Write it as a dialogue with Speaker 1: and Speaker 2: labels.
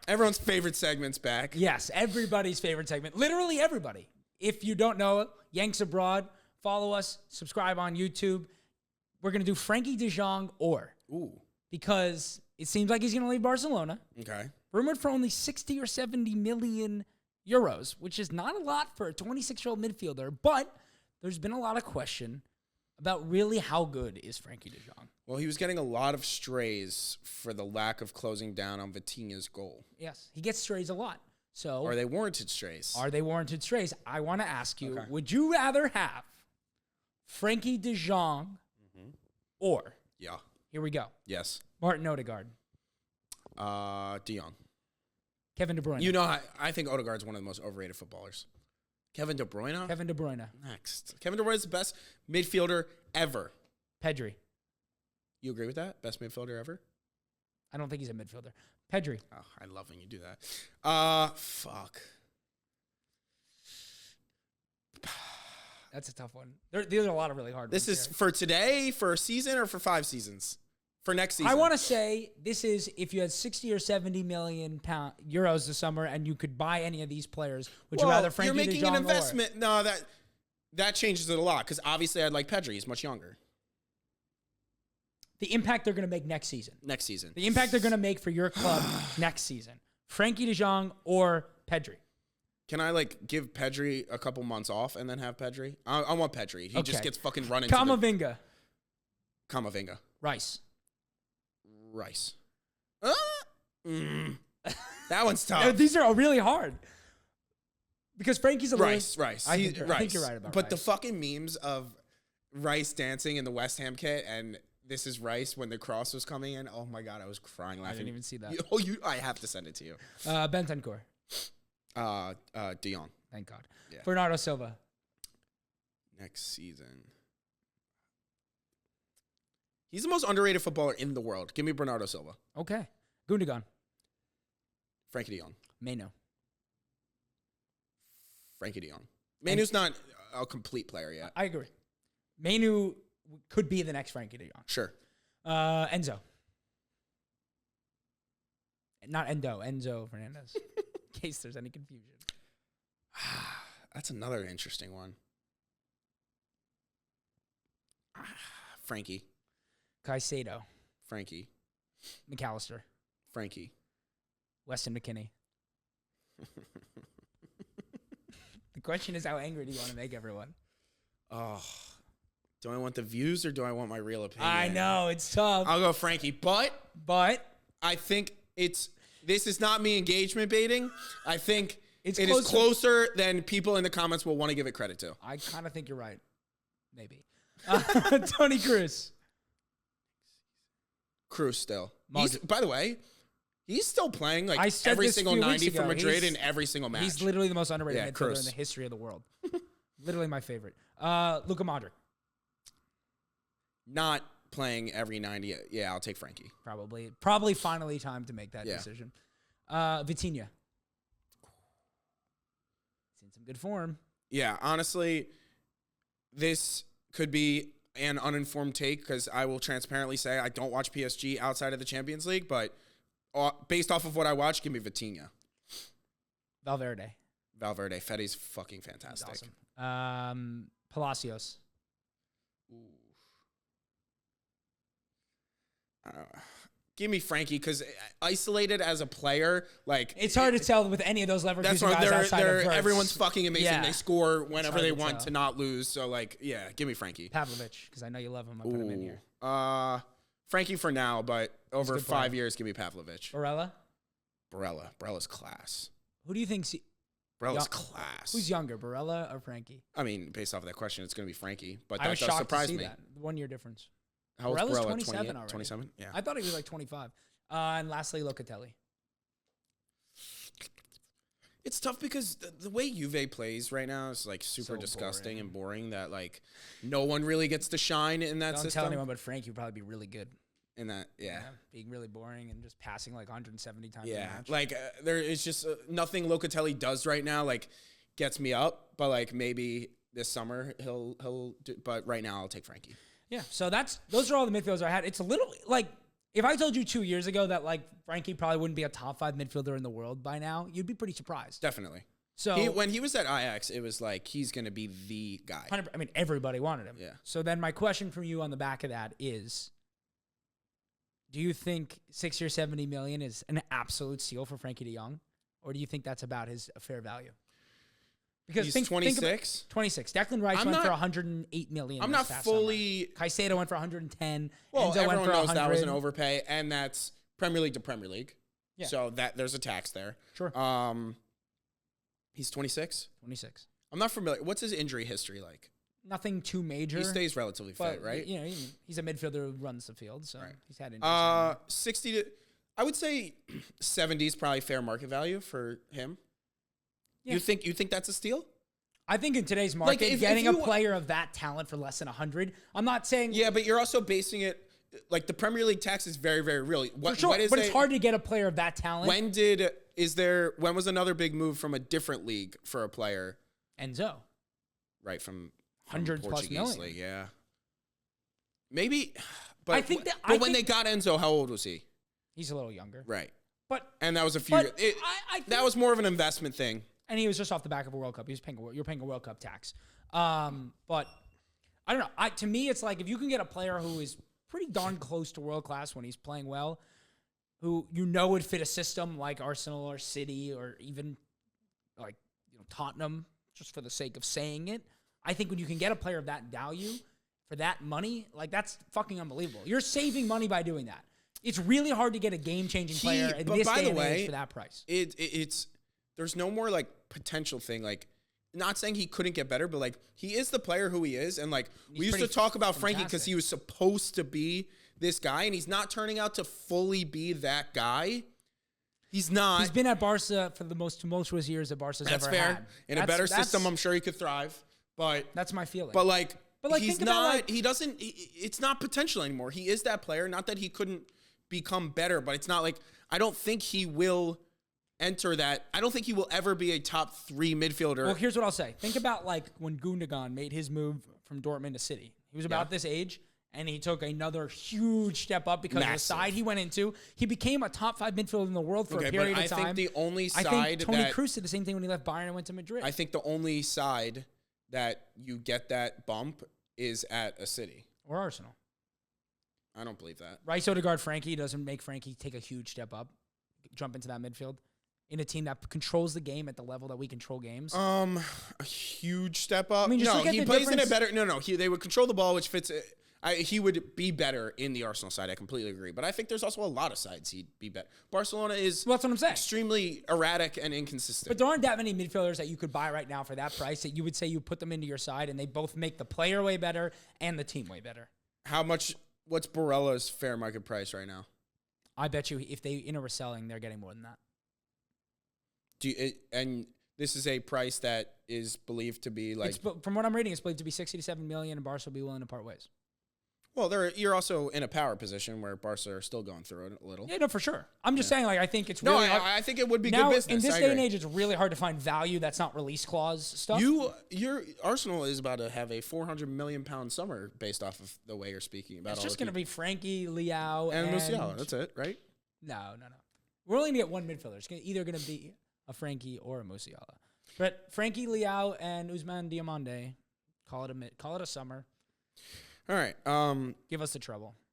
Speaker 1: Everyone's favorite segment's back.
Speaker 2: Yes, everybody's favorite segment. Literally everybody. If you don't know it, Yanks Abroad, follow us, subscribe on YouTube. We're going to do Frenkie De Jong because it seems like he's going to leave Barcelona.
Speaker 1: Okay.
Speaker 2: Rumored for only 60 or 70 million euros, which is not a lot for a 26-year-old midfielder, but there's been a lot of question about really how good is Frenkie De Jong.
Speaker 1: Well, he was getting a lot of strays for the lack of closing down on Vitinha's goal.
Speaker 2: Yes, he gets strays a lot. So
Speaker 1: are they warranted strays?
Speaker 2: Are they warranted strays? I want to ask you, would you rather have Frenkie De Jong or, here we go.
Speaker 1: Yes.
Speaker 2: Martin Odegaard.
Speaker 1: De Jong.
Speaker 2: Kevin De Bruyne.
Speaker 1: You know, I think Odegaard's one of the most overrated footballers. Kevin De Bruyne?
Speaker 2: Kevin De Bruyne.
Speaker 1: Next. Kevin De Bruyne is the best midfielder ever.
Speaker 2: Pedri.
Speaker 1: You agree with that? Best midfielder ever?
Speaker 2: I don't think he's a midfielder. Pedri.
Speaker 1: Oh, I love when you do that. Fuck.
Speaker 2: That's a tough one. There's a lot of really hard ones.
Speaker 1: This is for today, for a season, or for 5 seasons? For next season?
Speaker 2: I want to say this is if you had 60 or 70 million euros this summer and you could buy any of these players, would you rather Frenkie De Jong
Speaker 1: you're making an investment. No, that changes it a lot because obviously I'd like Pedri. He's much younger.
Speaker 2: The impact they're going to make next season.
Speaker 1: Next season.
Speaker 2: The impact they're going to make for your club next season. Frenkie De Jong or Pedri.
Speaker 1: Can I, give Pedri a couple months off and then have Pedri? I want Pedri. He just gets fucking running.
Speaker 2: Camavinga.
Speaker 1: Rice. That one's tough.
Speaker 2: These are really hard. Because Frankie's a
Speaker 1: Rice.
Speaker 2: I think you're right about
Speaker 1: But
Speaker 2: Rice.
Speaker 1: the fucking memes of Rice dancing in the West Ham kit and this is Rice when the cross was coming in. Oh my God, I was crying laughing.
Speaker 2: I didn't even see that.
Speaker 1: I have to send it to you.
Speaker 2: Bentancur.
Speaker 1: De Jong.
Speaker 2: Thank God.
Speaker 1: Yeah.
Speaker 2: Bernardo Silva.
Speaker 1: Next season. He's the most underrated footballer in the world. Give me Bernardo Silva.
Speaker 2: Okay. Gundogan.
Speaker 1: Frenkie De Jong.
Speaker 2: Meno.
Speaker 1: Frenkie De Jong. Menu's not a complete player yet.
Speaker 2: I agree. Menu could be the next Frenkie De Jong.
Speaker 1: Sure.
Speaker 2: Enzo. Not Endo. Enzo Fernandez. In case there's any confusion.
Speaker 1: That's another interesting one. Frankie.
Speaker 2: Caicedo.
Speaker 1: Frankie.
Speaker 2: McAllister.
Speaker 1: Frankie.
Speaker 2: Weston McKennie. The question is, how angry do you want to make everyone?
Speaker 1: Oh, do I want the views or do I want my real opinion?
Speaker 2: I know, it's tough.
Speaker 1: I'll go Frankie, but I think this is not me engagement baiting. I think it is closer than people in the comments will want to give it credit to.
Speaker 2: I kind of think you're right. Maybe. Tony Cruz.
Speaker 1: Cruz still. By the way, he's still playing every single 90 for Madrid in every single match.
Speaker 2: He's literally the most underrated midfielder in the history of the world. Literally my favorite. Luka Modric.
Speaker 1: Not playing every 90. Yeah, I'll take Frankie.
Speaker 2: Probably finally time to make that decision. Vitinha. He's in some good form.
Speaker 1: Yeah, honestly, this could be an uninformed take because I will transparently say I don't watch PSG outside of the Champions League, but based off of what I watch, give me Vitinha.
Speaker 2: Valverde.
Speaker 1: Fetty's fucking fantastic.
Speaker 2: He's awesome. Palacios.
Speaker 1: Give me Frankie because isolated as a player,
Speaker 2: it's hard to tell with any of those Leverkusen guys outside of Verts.
Speaker 1: Everyone's fucking amazing. Yeah. They score whenever they want
Speaker 2: tell.
Speaker 1: To not lose. So give me Frankie.
Speaker 2: Pavlovic, because I know you love him. I put him in here.
Speaker 1: Frankie for now, but over 5 years, give me Pavlovic. Barella's class.
Speaker 2: Who do you think's
Speaker 1: Barella's class?
Speaker 2: Who's younger, Barella or Frankie?
Speaker 1: I mean, based off of that question, it's going to be Frankie. But
Speaker 2: I was
Speaker 1: does
Speaker 2: shocked
Speaker 1: surprise
Speaker 2: to see
Speaker 1: me.
Speaker 2: that 1 year difference.
Speaker 1: How old is
Speaker 2: Barella's
Speaker 1: Barella?
Speaker 2: 27 already.
Speaker 1: 27? Yeah.
Speaker 2: I thought he was 25. And lastly, Locatelli.
Speaker 1: It's tough because the way Juve plays right now is super disgusting
Speaker 2: boring.
Speaker 1: And boring that no one really gets to shine in that system.
Speaker 2: Don't tell anyone, but Frankie would probably be really good.
Speaker 1: In that, yeah.
Speaker 2: Being really boring and just passing 170 times
Speaker 1: a
Speaker 2: match.
Speaker 1: There is just nothing Locatelli does right now gets me up, but maybe this summer he'll do, but right now I'll take Frankie.
Speaker 2: Yeah, so those are all the midfielders I had. It's a little If I told you 2 years ago that like Frenkie probably wouldn't be a top 5 midfielder in the world by now, you'd be pretty surprised.
Speaker 1: Definitely.
Speaker 2: So
Speaker 1: when he was at Ajax, it was like he's going to be the guy.
Speaker 2: I mean, everybody wanted him.
Speaker 1: Yeah.
Speaker 2: So then my question from you on the back of that is, do you think 6 years, 70 million is an absolute steal for Frenkie De Jong? Or do you think that's about his fair value? Because
Speaker 1: he's 26.
Speaker 2: 26. Declan Rice went for 108 million.
Speaker 1: I'm not fully.
Speaker 2: Caicedo went for 110.
Speaker 1: Well,
Speaker 2: Enzo
Speaker 1: everyone
Speaker 2: went for
Speaker 1: knows
Speaker 2: 100.
Speaker 1: that was an overpay, and that's Premier League to Premier League.
Speaker 2: Yeah.
Speaker 1: So that there's a tax there.
Speaker 2: Sure.
Speaker 1: He's 26.
Speaker 2: 26.
Speaker 1: I'm not familiar. What's his injury history like?
Speaker 2: Nothing too major.
Speaker 1: He stays relatively fit, right?
Speaker 2: You know, he's a midfielder who runs the field, so he's had injuries.
Speaker 1: 60 to, I would say 70 is probably fair market value for him. Yeah. You think that's a steal?
Speaker 2: I think in today's market, like getting a player of that talent for less than 100, I'm not saying.
Speaker 1: Yeah, but you're also basing it, like the Premier League tax is very, very real.
Speaker 2: For sure, but it's hard to get a player of that talent.
Speaker 1: When was another big move from a different league for a player?
Speaker 2: Enzo.
Speaker 1: Right, from
Speaker 2: 100 plus million.
Speaker 1: League, yeah. Maybe, but
Speaker 2: I think
Speaker 1: when they got Enzo, how old was he?
Speaker 2: He's a little younger.
Speaker 1: Right.
Speaker 2: And
Speaker 1: that was a few years. That was more of an investment thing.
Speaker 2: And he was just off the back of a World Cup. You're paying a World Cup tax. But I don't know. To me, it's like if you can get a player who is pretty darn close to world class when he's playing well, who would fit a system like Arsenal or City or even like Tottenham, just for the sake of saying it. I think when you can get a player of that value for that money, like that's fucking unbelievable. You're saving money by doing that. It's really hard to get a game-changing player in this day and age for that price.
Speaker 1: It's there's no more like potential thing. Like, not saying he couldn't get better, but like he is the player who he is, and like we used to talk about Frenkie because he was supposed to be this guy, and he's not turning out to fully be that guy. He's not.
Speaker 2: He's been at Barca for the most tumultuous years that Barca's ever had.
Speaker 1: That's fair. In a better system, I'm sure he could thrive. But
Speaker 2: that's my feeling.
Speaker 1: But like he's not. He doesn't. It's not potential anymore. He is that player. Not that he couldn't become better, but it's not like I don't think he will enter that. I don't think he will ever be a top 3 midfielder.
Speaker 2: Well, here's what I'll say. Think about like when Gundogan made his move from Dortmund to City. He was about this age, and he took another huge step up because of the side he went into. He became a top 5 midfielder in the world for a period of time.
Speaker 1: I think the only side
Speaker 2: I think Toni Kroos did the same thing when he left Bayern and went to Madrid.
Speaker 1: I think the only side that you get that bump is at a City.
Speaker 2: Or Arsenal.
Speaker 1: I don't believe that.
Speaker 2: Rice, Odegaard, Frenkie doesn't make Frenkie take a huge step up, jump into that midfield in a team that controls the game at the level that we control games.
Speaker 1: A huge step up.
Speaker 2: I mean,
Speaker 1: no, he plays in a better. No, they would control the ball, which fits. He would be better in the Arsenal side. I completely agree. But I think there's also a lot of sides he'd be better. Barcelona is
Speaker 2: that's what I'm saying.
Speaker 1: Extremely erratic and inconsistent.
Speaker 2: But there aren't that many midfielders that you could buy right now for that price that you would say you put them into your side and they both make the player way better and the team way better.
Speaker 1: How much? What's Barella's fair market price right now?
Speaker 2: I bet you if they enter reselling, they're getting more than that.
Speaker 1: And this is a price that is believed to be like...
Speaker 2: from what I'm reading, it's believed to be 60 to 7 million, and Barca will be willing to part ways.
Speaker 1: Well, you're also in a power position where Barca are still going through it a little.
Speaker 2: Yeah, no, for sure. I'm just saying, like, I think it's really hard.
Speaker 1: I think it would be
Speaker 2: now,
Speaker 1: good business.
Speaker 2: In this day and age, it's really hard to find value that's not release clause stuff.
Speaker 1: Your Arsenal is about to have a 400 million pound summer based off of the way you're speaking about.
Speaker 2: It's just going to be Frenkie, Leao,
Speaker 1: and Musiala. That's it, right?
Speaker 2: No. We're only going to get one midfielder. It's either going to be a Frenkie or a Musiala. But Frenkie, Leao, and Ousmane Diomande, call it a summer.
Speaker 1: All right.
Speaker 2: Give us the trouble.